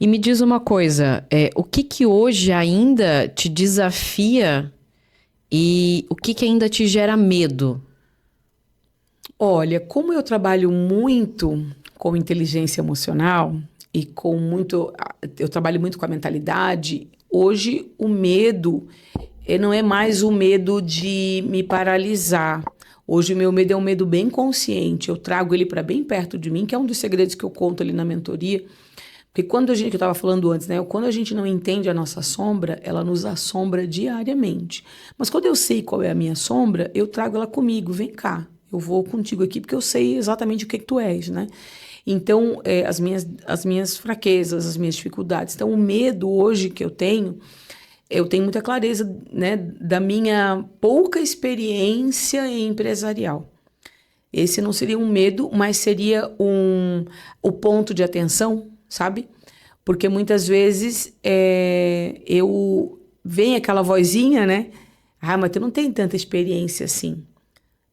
E me diz uma coisa, o que que hoje ainda te desafia e o que que ainda te gera medo? Olha, como eu trabalho muito com inteligência emocional e eu trabalho muito com a mentalidade, hoje o medo não é mais o medo de me paralisar. Hoje o meu medo é um medo bem consciente. Eu trago ele para bem perto de mim, que é um dos segredos que eu conto ali na mentoria. Porque que eu estava falando antes, né? Quando a gente não entende a nossa sombra, ela nos assombra diariamente. Mas quando eu sei qual é a minha sombra, eu trago ela comigo. Vem cá, eu vou contigo aqui porque eu sei exatamente o que tu és, né? Então, as minhas fraquezas, as minhas dificuldades. Então, o medo hoje que eu tenho muita clareza, né, da minha pouca experiência empresarial. Esse não seria um medo, mas seria o ponto de atenção, sabe? Porque muitas vezes vem aquela vozinha, né? Ah, mas tu não tem tanta experiência assim.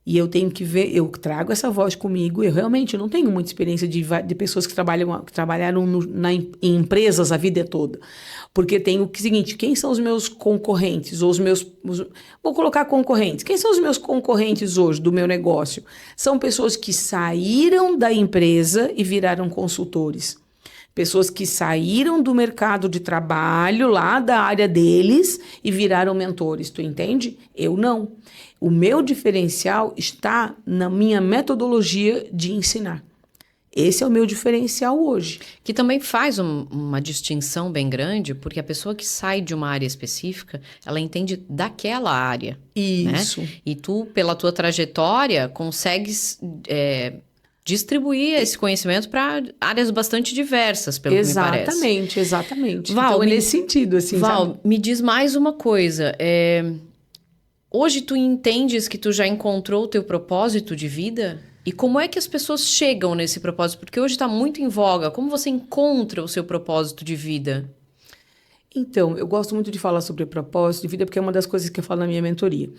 E eu tenho que ver, eu trago essa voz comigo. Eu realmente não tenho muita experiência de pessoas que trabalharam em empresas a vida toda. Porque tem o seguinte: quem são os meus concorrentes? Vou colocar concorrentes. Quem são os meus concorrentes hoje do meu negócio? São pessoas que saíram da empresa e viraram consultores. Pessoas que saíram do mercado de trabalho, lá da área deles, e viraram mentores, tu entende? Eu não. O meu diferencial está na minha metodologia de ensinar. Esse é o meu diferencial hoje. Que também faz uma distinção bem grande, porque a pessoa que sai de uma área específica, ela entende daquela área. Isso. Né? E tu, pela tua trajetória, consegues distribuir esse conhecimento para áreas bastante diversas, pelo que me parece. Exatamente. Val, então, é nesse sentido, assim, Val, sabe? me diz mais uma coisa. Hoje tu entendes que tu já encontrou o teu propósito de vida? E como é que as pessoas chegam nesse propósito? Porque hoje está muito em voga. Como você encontra o seu propósito de vida? Então, eu gosto muito de falar sobre propósito de vida, porque é uma das coisas que eu falo na minha mentoria.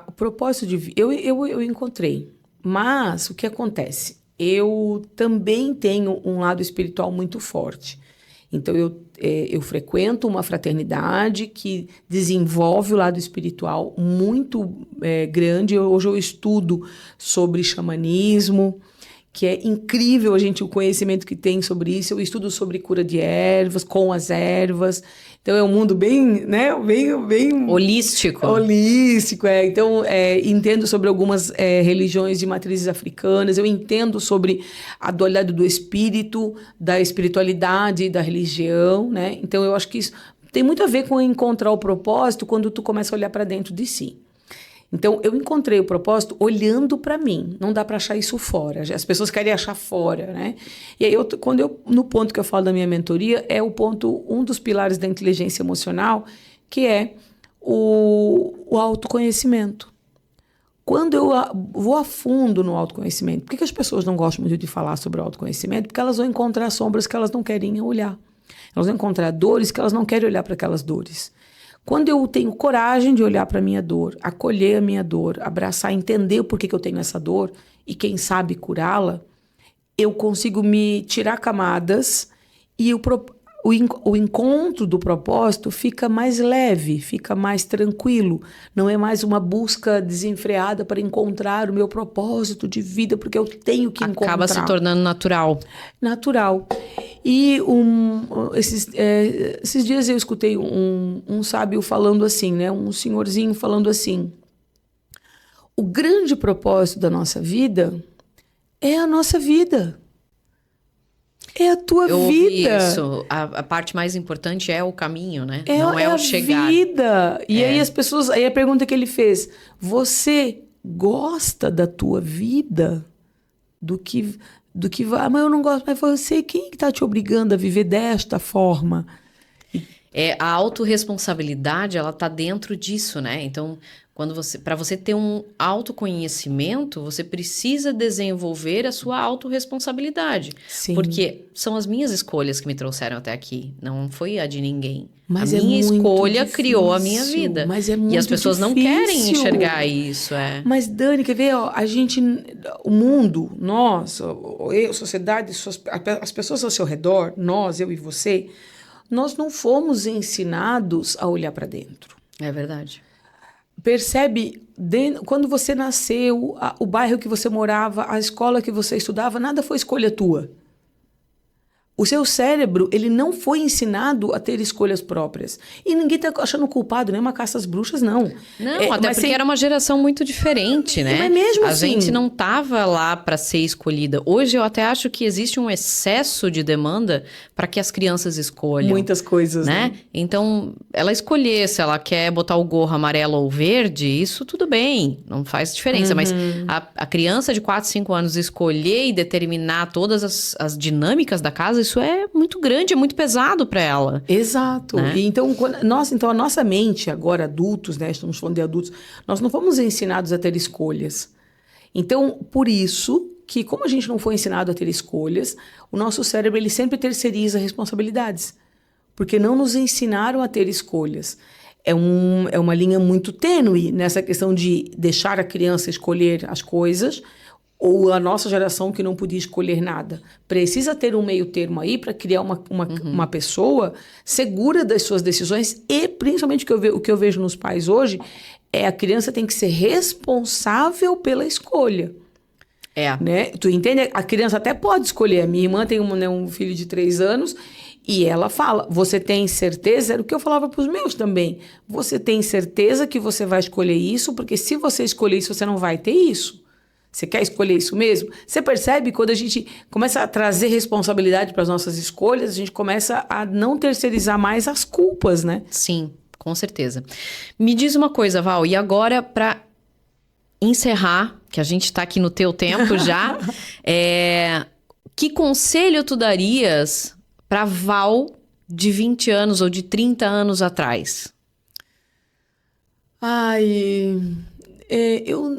O propósito de vida, eu encontrei. Mas o que acontece? Eu também tenho um lado espiritual muito forte. Então, eu frequento uma fraternidade que desenvolve o lado espiritual muito grande. Hoje eu estudo sobre xamanismo, que é incrível o conhecimento que tem sobre isso. Eu estudo sobre cura de ervas, com as ervas. Então, é um mundo bem, né, bem holístico. Holístico, Então, entendo sobre algumas religiões de matrizes africanas. Eu entendo sobre a dualidade do espírito, da espiritualidade, da religião, né? Então, eu acho que isso tem muito a ver com encontrar o propósito quando tu começa a olhar para dentro de si. Então, eu encontrei o propósito olhando para mim. Não dá para achar isso fora. As pessoas querem achar fora, né? E aí, no ponto que eu falo da minha mentoria, um dos pilares da inteligência emocional, que é o autoconhecimento. Quando eu vou a fundo no autoconhecimento, por que as pessoas não gostam muito de falar sobre o autoconhecimento? Porque elas vão encontrar sombras que elas não querem olhar. Elas vão encontrar dores que elas não querem olhar para aquelas dores. Quando eu tenho coragem de olhar para a minha dor, acolher a minha dor, abraçar, entender o porquê que eu tenho essa dor e quem sabe curá-la, eu consigo me tirar camadas e o encontro do propósito fica mais leve, fica mais tranquilo. Não é mais uma busca desenfreada para encontrar o meu propósito de vida, porque eu tenho que encontrar. Acaba se tornando natural. Natural. E esses dias eu escutei um sábio falando assim, né? Um senhorzinho falando assim: o grande propósito da nossa vida é a nossa vida. É a tua vida. Eu ouvi isso. A parte mais importante é o caminho, né? Não é o chegar. É a vida. E aí aí a pergunta que ele fez: você gosta da tua vida? Do que vai, mas eu não gosto. Mas você, quem está te obrigando a viver desta forma? A autorresponsabilidade, ela tá dentro disso, né? Então, Para você ter um autoconhecimento, você precisa desenvolver a sua autorresponsabilidade. Sim. Porque são as minhas escolhas que me trouxeram até aqui, não foi a de ninguém. Mas a minha escolha difícil, criou a minha vida. Mas é muito e as pessoas difícil. não querem enxergar isso. Mas, Dani, quer ver? Ó, o mundo, nós, a sociedade, as pessoas ao seu redor, nós, eu e você, nós não fomos ensinados a olhar para dentro. É verdade. Percebe, quando você nasceu, o bairro que você morava, a escola que você estudava, nada foi escolha tua. O seu cérebro, ele não foi ensinado a ter escolhas próprias. E ninguém está achando culpado, nem uma caça às bruxas, não. Não, até porque era uma geração muito diferente, né? Mas mesmo a assim... gente não estava lá para ser escolhida. Hoje eu até acho que existe um excesso de demanda para que as crianças escolham. Muitas coisas, né? Então, ela escolher se ela quer botar o gorro amarelo ou verde, isso tudo bem, não faz diferença. Mas a criança de 4, 5 anos escolher e determinar todas as dinâmicas da casa, isso é muito grande, é muito pesado para ela. Exato. Né? E então, a nossa mente, agora adultos, né? Estamos falando de adultos, nós não fomos ensinados a ter escolhas. Então, por isso que, como a gente não foi ensinado a ter escolhas, o nosso cérebro ele sempre terceiriza responsabilidades. Porque não nos ensinaram a ter escolhas. É uma linha muito tênue nessa questão de deixar a criança escolher as coisas, ou a nossa geração que não podia escolher nada. Precisa ter um meio termo aí para criar uma pessoa segura das suas decisões e, principalmente, o que eu vejo nos pais hoje, é a criança tem que ser responsável pela escolha. Né? Tu entende? A criança até pode escolher. A minha irmã tem um filho de 3 anos e ela fala, você tem certeza? Era o que eu falava para os meus também. Você tem certeza que você vai escolher isso? Porque se você escolher isso, você não vai ter isso. Você quer escolher isso mesmo? Você percebe quando a gente começa a trazer responsabilidade para as nossas escolhas, a gente começa a não terceirizar mais as culpas, né? Sim, com certeza. Me diz uma coisa, Val, e agora para encerrar, que a gente está aqui no teu tempo já, que conselho tu darias para Val de 20 anos ou de 30 anos atrás?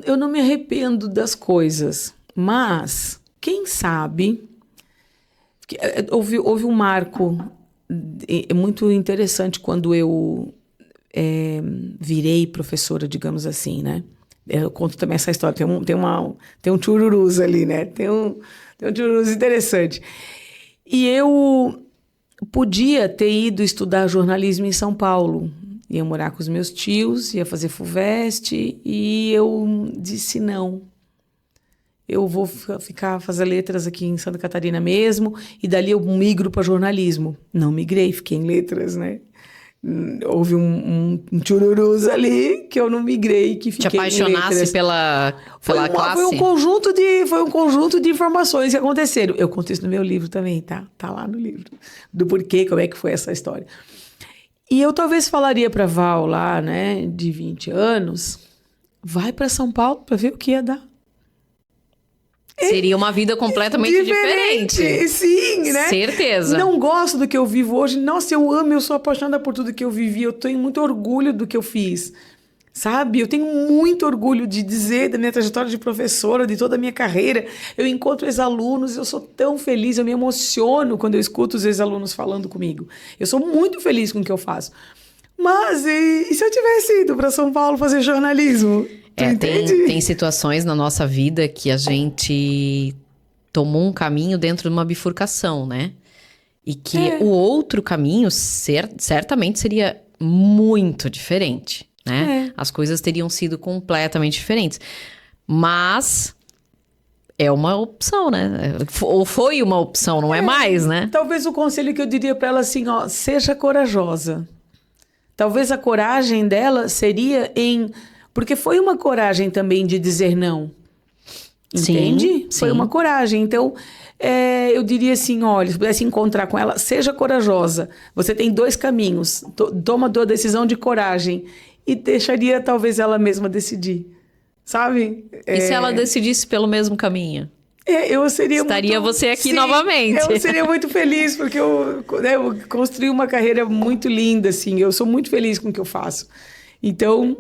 Eu não me arrependo das coisas, mas quem sabe... Houve um marco muito interessante quando eu virei professora, digamos assim, né? Eu conto também essa história, tem um tchururus ali, né? Tem um tchururus interessante. E eu podia ter ido estudar jornalismo em São Paulo. Ia morar com os meus tios, ia fazer FUVEST, e eu disse não. Eu vou fazer letras aqui em Santa Catarina mesmo, e dali eu migro para jornalismo. Não migrei, fiquei em letras, né? Houve um tchururus ali que eu não migrei, que fiquei em letras. Te apaixonasse pela classe? Foi um conjunto de informações que aconteceram. Eu conto isso no meu livro também, tá? Tá lá no livro. Do porquê, como é que foi essa história. E eu talvez falaria para Val lá, né, de 20 anos, vai para São Paulo para ver o que ia dar. Seria uma vida completamente diferente. Sim, né? Certeza. Não gosto do que eu vivo hoje. Nossa, eu sou apaixonada por tudo que eu vivi. Eu tenho muito orgulho do que eu fiz. Sabe? Eu tenho muito orgulho de dizer da minha trajetória de professora, de toda a minha carreira. Eu encontro ex-alunos, eu sou tão feliz, eu me emociono quando eu escuto os ex-alunos falando comigo. Eu sou muito feliz com o que eu faço. Mas e se eu tivesse ido para São Paulo fazer jornalismo? Tem situações na nossa vida que a gente tomou um caminho dentro de uma bifurcação, né? E que o outro caminho certamente seria muito diferente, né? As coisas teriam sido completamente diferentes. Mas é uma opção, né? Ou foi uma opção, não é mais, né? Talvez o conselho que eu diria para ela assim, ó, seja corajosa. Talvez a coragem dela seria porque foi uma coragem também de dizer não. Entende? Sim. Foi uma coragem. Então, eu diria assim, olha, se pudesse encontrar com ela, seja corajosa. Você tem 2 caminhos. Toma a decisão de coragem. E deixaria talvez ela mesma decidir. Sabe? E se ela decidisse pelo mesmo caminho? Estaria você aqui novamente. Eu seria muito feliz, porque eu construí uma carreira muito linda, assim. Eu sou muito feliz com o que eu faço. Então,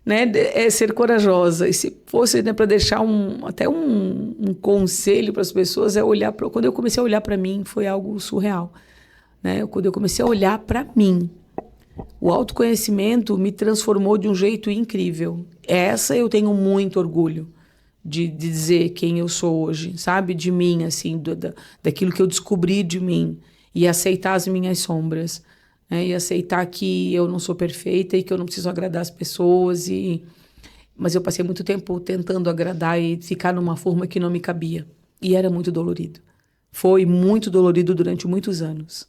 né, é ser corajosa. E se fosse, né, para deixar até um conselho para as pessoas, é olhar para... Quando eu comecei a olhar para mim, foi algo surreal, né? Quando eu comecei a olhar para mim, o autoconhecimento me transformou de um jeito incrível. Essa eu tenho muito orgulho de dizer quem eu sou hoje, sabe? De mim, assim, daquilo que eu descobri de mim. E aceitar as minhas sombras, né? E aceitar que eu não sou perfeita e que eu não preciso agradar as pessoas. Mas eu passei muito tempo tentando agradar e ficar numa forma que não me cabia. E era muito dolorido. Foi muito dolorido durante muitos anos.